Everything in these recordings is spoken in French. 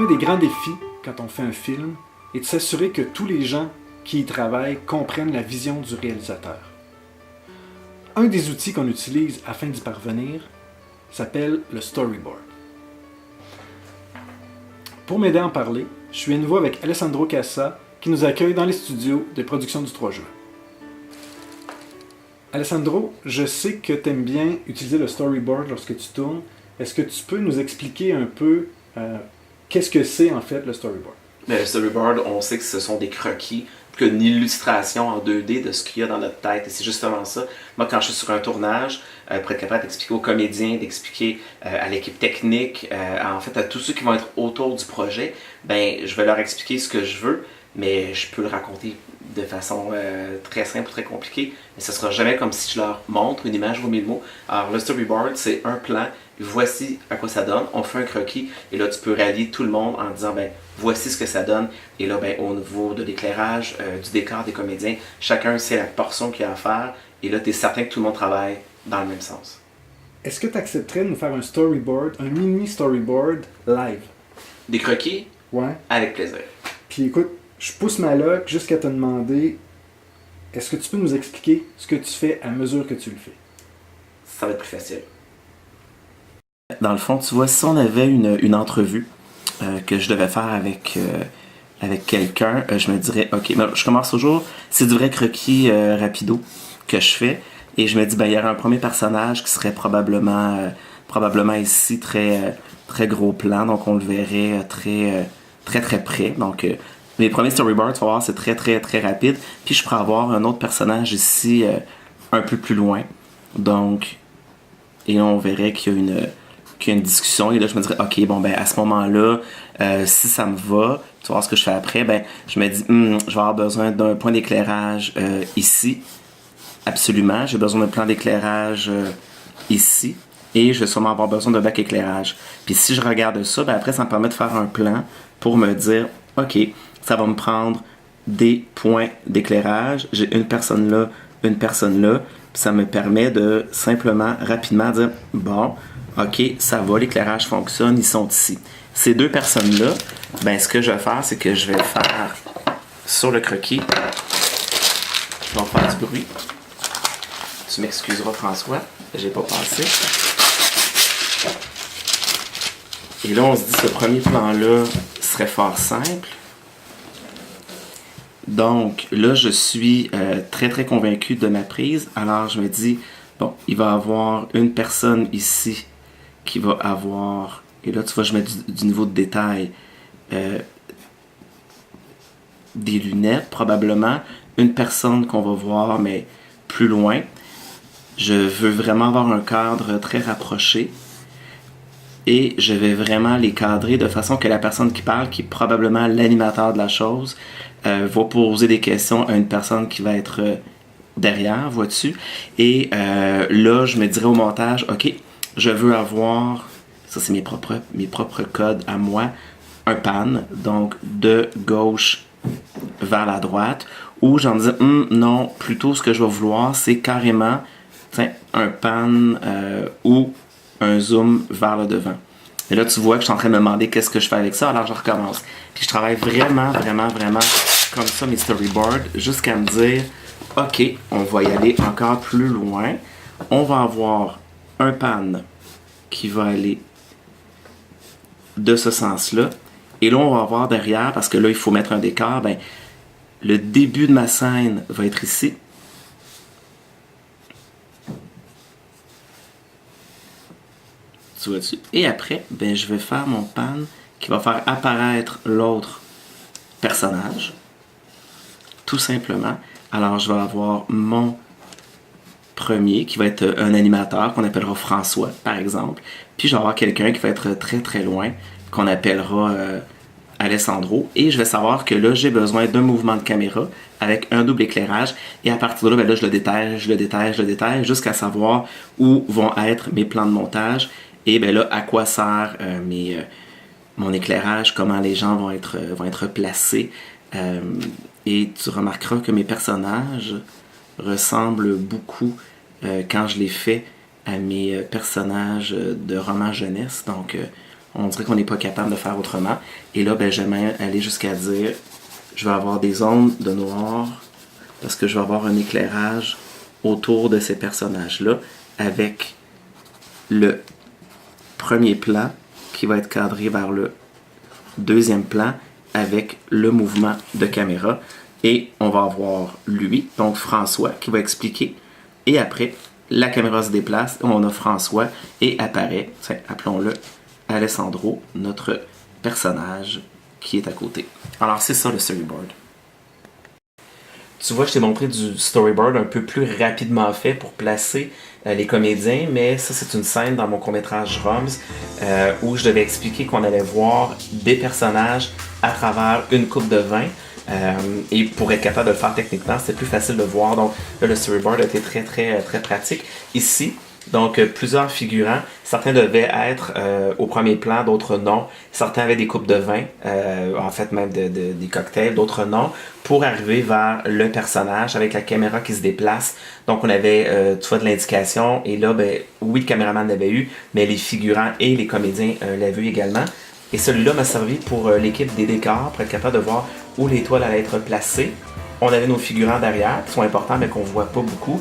Un des grands défis quand on fait un film est de s'assurer que tous les gens qui y travaillent comprennent la vision du réalisateur. Un des outils qu'on utilise afin d'y parvenir s'appelle le storyboard. Pour m'aider à en parler, je suis à nouveau avec Alessandro Cassa qui nous accueille dans les studios de production du 3 juin. Alessandro, je sais que tu aimes bien utiliser le storyboard lorsque tu tournes. Est-ce que tu peux nous expliquer un peu qu'est-ce que c'est en fait le storyboard? Mais le storyboard, on sait que ce sont des croquis, qu'une illustration en 2D de ce qu'il y a dans notre tête. Et c'est justement ça. Moi, quand je suis sur un tournage, pour être capable d'expliquer aux comédiens, d'expliquer à l'équipe technique, en fait à tous ceux qui vont être autour du projet, ben, je vais leur expliquer ce que je veux, mais je peux le raconter de façon très simple, très compliquée, mais ce sera jamais comme si je leur montre une image ou 1000 mots. Alors le storyboard, c'est un plan, voici à quoi ça donne, on fait un croquis, et là tu peux rallier tout le monde en disant, ben voici ce que ça donne, et là ben au niveau de l'éclairage, du décor des comédiens, chacun sait la portion qu'il y a à faire, et là tu es certain que tout le monde travaille dans le même sens. Est-ce que tu accepterais de nous faire un storyboard, un mini storyboard live? Des croquis? Ouais. Avec plaisir. Puis écoute, je pousse ma loc jusqu'à te demander, est-ce que tu peux nous expliquer ce que tu fais à mesure que tu le fais? Ça va être plus facile. Dans le fond, tu vois, si on avait une entrevue que je devais faire avec quelqu'un, je me dirais, ok, mais je commence toujours, c'est du vrai croquis rapido que je fais, et je me dis, ben, il y aurait un premier personnage qui serait probablement ici, très gros plan, donc on le verrait très près, donc mes premiers storyboards, tu vas voir, c'est très rapide, puis je pourrais avoir un autre personnage ici un peu plus loin, donc, et on verrait qu'il y a une discussion, et là je me dirais, ok, bon ben à ce moment-là, si ça me va, tu vas voir ce que je fais après, ben je me dis, je vais avoir besoin d'un point d'éclairage ici, absolument, j'ai besoin d'un plan d'éclairage ici, et je vais sûrement avoir besoin d'un bac éclairage. Puis si je regarde ça, ben après ça me permet de faire un plan pour me dire, ok, ça va me prendre des points d'éclairage, j'ai une personne là, puis ça me permet de simplement, rapidement dire, bon, ok, ça va, l'éclairage fonctionne, ils sont ici. Ces deux personnes-là, ben ce que je vais faire, c'est que je vais faire sur le croquis, je vais faire du bruit. Tu m'excuseras, François, j'ai pas pensé. Et là, on se dit, ce premier plan-là serait fort simple. Donc, là, je suis très convaincu de ma prise. Alors, je me dis, bon, il va y avoir une personne ici qui va avoir, et là, tu vois, je mets du niveau de détail, des lunettes, probablement. Une personne qu'on va voir, mais plus loin. Je veux vraiment avoir un cadre très rapproché. Et je vais vraiment les cadrer de façon que la personne qui parle, qui est probablement l'animateur de la chose, va poser des questions à une personne qui va être derrière, vois-tu. Et là, je me dirais au montage, ok, je veux avoir, ça c'est mes propres codes à moi, un pan, donc de gauche vers la droite, où j'en disais, non, plutôt ce que je vais vouloir, c'est carrément un pan ou un zoom vers le devant. Et là, tu vois que je suis en train de me demander qu'est-ce que je fais avec ça, alors je recommence. Puis je travaille vraiment comme ça mes storyboards, jusqu'à me dire, ok, on va y aller encore plus loin. On va avoir un pan qui va aller de ce sens-là. Et là, on va avoir derrière, parce que là, il faut mettre un décor, ben, le début de ma scène va être ici. Tu vois-tu? Et après, ben, je vais faire mon pan qui va faire apparaître l'autre personnage. Tout simplement. Alors, je vais avoir mon premier qui va être un animateur qu'on appellera François, par exemple. Puis, je vais avoir quelqu'un qui va être très loin, qu'on appellera Alessandro. Et je vais savoir que là, j'ai besoin d'un mouvement de caméra avec un double éclairage. Et à partir de là, ben là, je le détaille jusqu'à savoir où vont être mes plans de montage. Et ben là, à quoi sert mon éclairage, comment les gens vont être placés. Et tu remarqueras que mes personnages ressemblent beaucoup, quand je les fais, à mes personnages de romans jeunesse. Donc, on dirait qu'on n'est pas capable de faire autrement. Et là, ben, j'aimerais aller jusqu'à dire, je vais avoir des ondes de noir parce que je vais avoir un éclairage autour de ces personnages-là avec le premier plan qui va être cadré vers le deuxième plan avec le mouvement de caméra. Et on va avoir lui, donc François, qui va expliquer. Et après, la caméra se déplace, on a François et apparaît, appelons-le Alessandro, notre personnage qui est à côté. Alors c'est ça le storyboard. Tu vois, je t'ai montré du storyboard un peu plus rapidement fait pour placer les comédiens, mais ça c'est une scène dans mon court-métrage Roms où je devais expliquer qu'on allait voir des personnages à travers une coupe de vin. Et pour être capable de le faire techniquement, c'était plus facile de voir. Donc là, le storyboard a été très pratique. Ici, donc plusieurs figurants. Certains devaient être au premier plan, d'autres non. Certains avaient des coupes de vin, en fait même des cocktails, d'autres non, pour arriver vers le personnage avec la caméra qui se déplace. Donc on avait tu vois de l'indication et là, ben, oui, le caméraman l'avait eu, mais les figurants et les comédiens l'avaient eu également. Et celui-là m'a servi pour l'équipe des décors, pour être capable de voir où l'étoile allait être placée. On avait nos figurants derrière, qui sont importants mais qu'on ne voit pas beaucoup.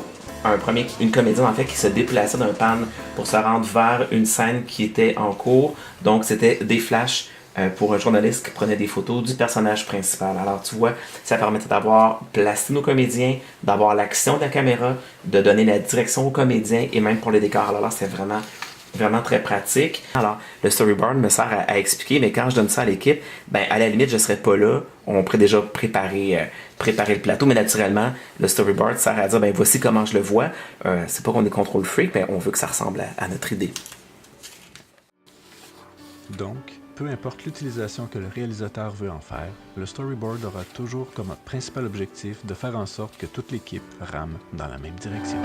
Une comédienne en fait qui se déplaçait d'un pan pour se rendre vers une scène qui était en cours. Donc c'était des flashs pour un journaliste qui prenait des photos du personnage principal. Alors tu vois, ça permettait d'avoir placé nos comédiens, d'avoir l'action de la caméra, de donner la direction aux comédiens et même pour le décor. Alors là, c'était vraiment très pratique. Alors, le storyboard me sert à expliquer, mais quand je donne ça à l'équipe, ben à la limite, je serais pas là. On pourrait déjà préparer le plateau, mais naturellement, le storyboard sert à dire, ben voici comment je le vois. C'est pas qu'on est contrôle freak, mais on veut que ça ressemble à notre idée. Donc, peu importe l'utilisation que le réalisateur veut en faire, le storyboard aura toujours comme principal objectif de faire en sorte que toute l'équipe rame dans la même direction.